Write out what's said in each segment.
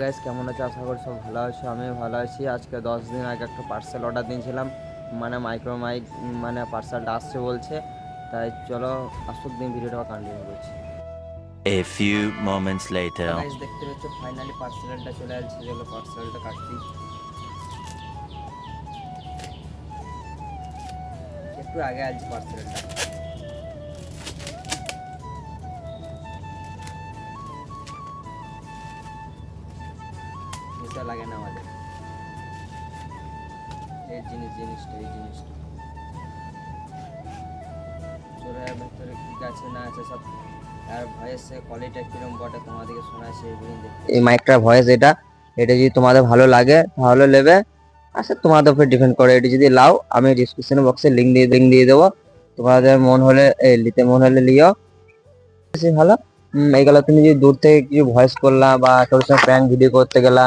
Guys কেমন আছো? আশা করি সব ভালো আছো। আমিও ভালো আছি। আজকে 10 দিন আগে একটা পার্সেল অর্ডার দিয়েছিলাম, মানে মাইক্রো মাইক, মানে পার্সেলটা আসছে বলছে। তাই চলো আসুক দিন ভিডিওটা কন্টিনিউ করছি। A few moments later. Guys দেখতে পাচ্ছ ফাইনালি পার্সেলটা চলে আসছে। চলো পার্সেলটা কাটছি, একটু আগে আসছে পার্সেলটা। এটা লাগে না আমাদের এই জিনিসটা চোরের ভেতরে কি আছে না আছে সব, আর ভয়েসে কোয়ালিটি কিরকম বটে তোমাদেরকে শোনাচ্ছে এই মাইকটার ভয়েস। এটা যদি তোমাদের ভালো লাগে তাহলে নেবে। আচ্ছা, তোমাদের উপর ডিপেন্ড করে। এটা যদি লাও, আমি ডিসক্রিপশন বক্সে লিংক দিয়ে দেবো। তোমাদের মন হলে নিতে মন হলে লিও, বেশি ভালো। এইগুলো তুমি যদি দূর থেকে কিছু ভয়েস করলা বা কারোর সঙ্গে প্র্যাঙ্ক ভিডিও করতে গেলা,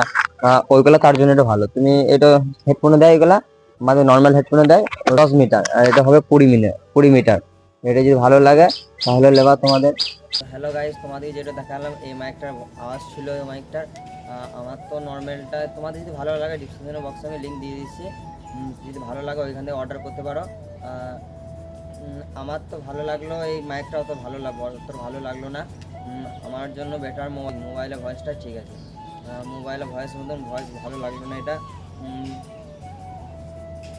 ওইগুলো তার জন্য এটা ভালো। তুমি এটা হেডফোনে দেয়, এগুলা আমাদের নর্মাল হেডফোনে দেয় 10 মিটার, আর এটা হবে 20 মিটার। এটা যদি ভালো লাগে তাহলে লেবা তোমাদের। হ্যালো গাইস, তোমাদের যেটা দেখালাম এই মাইকটার আওয়াজ ছিল। এই মাইকটার আমার তো নর্মালটা, তোমাদের যদি ভালো লাগে ডিসক্রিপশন বক্সে আমি লিঙ্ক দিয়ে দিচ্ছি। যদি ভালো লাগে ওইখান থেকে অর্ডার করতে পারো। আমার তো ভালো লাগলো, এই মাইকটা অত ভালো লাগলো না। আমার জন্য বেটার মোবাইলে ভয়েসটা ঠিক আছে। মোবাইলে ভয়েস মতন ভয়েস ভালো লাগলো না এটা।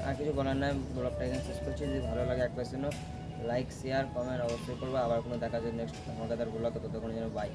আর কিছু বলার নাই, ব্লগটা এখানে শেষ করছি। যদি ভালো লাগে এক পার্সেন্টও লাইক শেয়ার কমেন্ট অবশ্যই করবো। আবার কোনো দেখা যায় নেক্সট ধামাকাদার ব্লগ, ততক্ষণ যেন বাই।